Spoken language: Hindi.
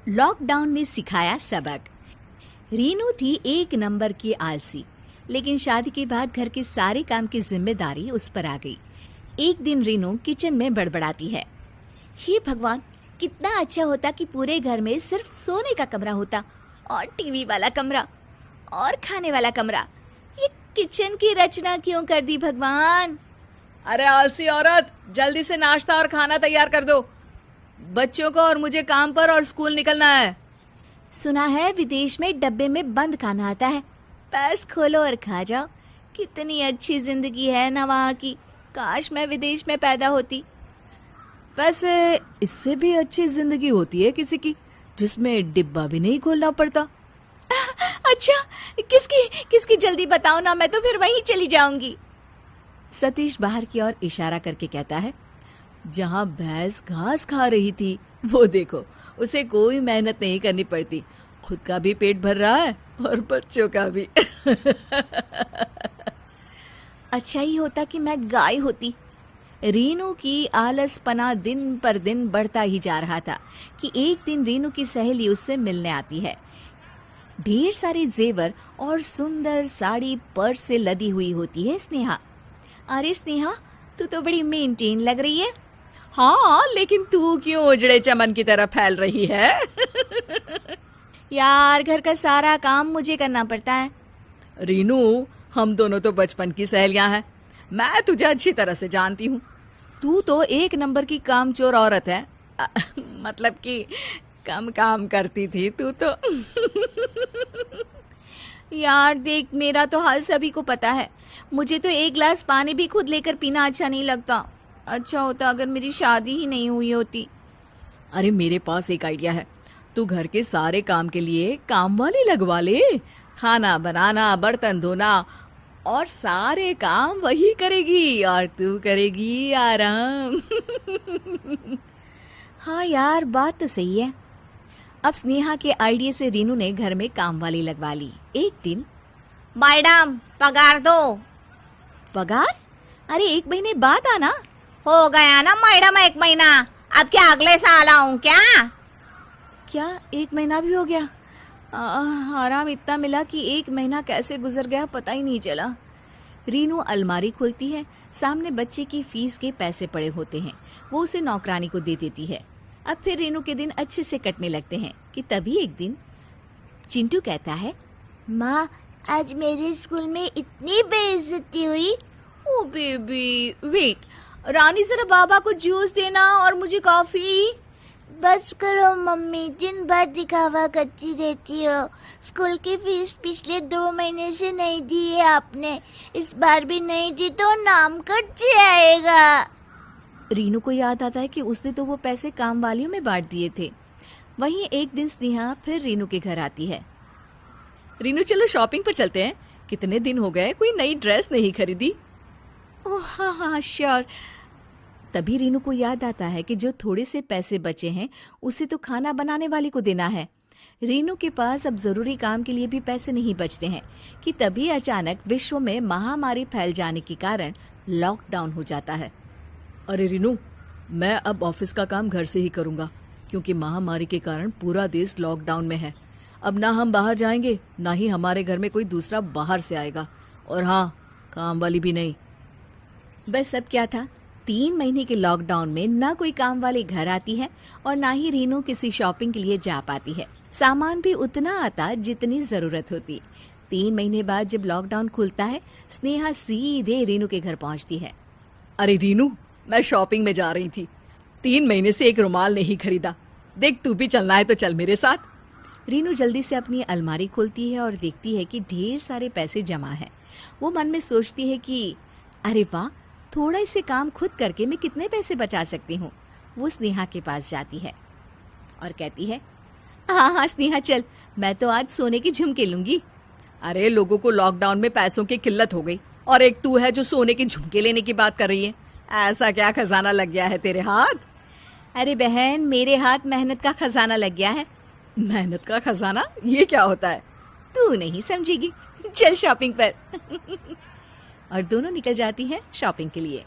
लॉकडाउन ने सिखाया सबक। रीनू थी एक नंबर की आलसी, लेकिन शादी के बाद घर के सारे काम की जिम्मेदारी उस पर आ गई। एक दिन रीनू किचन में बड़बड़ाती है, हे भगवान, कितना अच्छा होता कि पूरे घर में सिर्फ सोने का कमरा होता और टीवी वाला कमरा और खाने वाला कमरा। ये किचन की रचना क्यों कर दी भगवान? अरे आलसी औरत, जल्दी से नाश्ता और खाना तैयार कर दो। बच्चों को और मुझे काम पर और स्कूल निकलना है। सुना है विदेश में डब्बे में बंद खाना आता है, बस खोलो और खा जाओ। कितनी अच्छी जिंदगी है ना वहाँ की, काश मैं विदेश में पैदा होती। वैसे इससे भी अच्छी जिंदगी होती है किसी की, जिसमें डिब्बा भी नहीं खोलना पड़ता। अच्छा, किसकी जल्दी बताओ ना, मैं तो फिर वहीं चली जाऊंगी। सतीश बाहर की ओर इशारा करके कहता है, जहाँ भैंस घास खा रही थी वो देखो, उसे कोई मेहनत नहीं करनी पड़ती, खुद का भी पेट भर रहा है और बच्चों का भी। अच्छा ही होता कि मैं गाय होती। रीनू की आलसपना दिन पर दिन बढ़ता ही जा रहा था कि एक दिन रीनू की सहेली उससे मिलने आती है। ढेर सारे जेवर और सुंदर साड़ी पर्स से लदी हुई होती है स्नेहा। अरे स्नेहा, तू तो बड़ी मेंटेन लग रही है। हाँ, लेकिन तू क्यों उजड़े चमन की तरह फैल रही है? यार, घर का सारा काम मुझे करना पड़ता है। रीनू, हम दोनों तो बचपन की सहेलियां हैं, मैं तुझे अच्छी तरह से जानती हूँ। तू तो एक नंबर की कामचोर औरत है। मतलब कि कम काम करती थी तू तो। यार देख, मेरा तो हाल सभी को पता है। मुझे तो एक गिलास पानी भी खुद लेकर पीना अच्छा नहीं लगता। अच्छा होता अगर मेरी शादी ही नहीं हुई होती। अरे मेरे पास एक आइडिया है, तू घर के सारे काम के लिए काम वाली लगवा ले। खाना बनाना, बर्तन धोना और सारे काम वही करेगी और तू करेगी आराम। हाँ यार, बात तो सही है। अब स्नेहा के आइडिया से रीनू ने घर में काम वाली लगवा ली। एक दिन, मैडम पगार दो। पगार? अरे 1 महीने बाद आना। हो गया ना मैडम 1 महीना, अब क्या अगले साल आऊं क्या? क्या 1 महीना भी हो गया? आराम इतना मिला कि 1 महीना कैसे गुजर गया पता ही नहीं चला। रीनू अलमारी खोलती है, सामने बच्चे की फीस के पैसे पड़े होते हैं, वो उसे नौकरानी को दे देती है। अब फिर रीनू के दिन अच्छे से कटने लगते हैं कि तभी एक दिन चिंटू कहता है, माँ, आज मेरे स्कूल में इतनी बेइज्जती हुई। ओ बेबी वेट, रानी जरा बाबा को जूस देना और मुझे कॉफी। बस करो मम्मी, दिन भर दिखावा करती रहती हो। स्कूल की फीस पिछले 2 महीने से नहीं दी है आपने, इस बार भी नहीं दी तो नाम कट जाएगा। रीनू को याद आता है कि उसने तो वो पैसे काम वालियों में बांट दिए थे। वहीं एक दिन स्नेहा फिर रीनू के घर आती है। रीनू, चलो शॉपिंग पर चलते हैं, कितने दिन हो गए कोई नई ड्रेस नहीं खरीदी। ओह हाँ श्योर। तभी रीनू को याद आता है कि जो थोड़े से पैसे बचे हैं उसे तो खाना बनाने वाली को देना है। रीनू के पास अब जरूरी काम के लिए भी पैसे नहीं बचते हैं कि तभी अचानक विश्व में महामारी फैल जाने के कारण लॉकडाउन हो जाता है। अरे रीनू, मैं अब ऑफिस का काम घर से ही करूंगा, क्योंकि महामारी के कारण पूरा देश लॉकडाउन में है। अब ना हम बाहर जाएंगे, ना ही हमारे घर में कोई दूसरा बाहर से आएगा, और हाँ, काम वाली भी नहीं। बस अब क्या था, 3 महीने के लॉकडाउन में ना कोई काम वाली घर आती है और ना ही रीनू किसी शॉपिंग के लिए जा पाती है। सामान भी उतना आता जितनी जरूरत होती। 3 महीने बाद जब लॉकडाउन खुलता है, स्नेहा सीधे रीनू के घर पहुंचती है। अरे रीनू, मैं शॉपिंग में जा रही थी, 3 महीने से एक रुमाल नहीं खरीदा। देख, तू भी चलना है तो चल मेरे साथ। रीनू जल्दी से अपनी अलमारी खोलती है और देखती है कि ढेर सारे पैसे जमा हैं। वो मन में सोचती है कि अरे वाह, थोड़ा इसे काम खुद करके मैं कितने पैसे बचा सकती हूँ। वो स्नेहा के पास जाती है और कहती है, हाँ स्नेहा चल, मैं तो आज सोने की झुमके लूंगी। अरे लोगों को लॉकडाउन में पैसों की किल्लत हो गई, और एक तू है जो सोने के झुमके लेने की बात कर रही है। ऐसा क्या खजाना लग गया है तेरे हाथ? अरे बहन, मेरे हाथ मेहनत का खजाना लग गया है। मेहनत का खजाना? ये क्या होता है? तू नहीं समझेगी, चल शॉपिंग पर। और दोनों निकल जाती हैं शॉपिंग के लिए।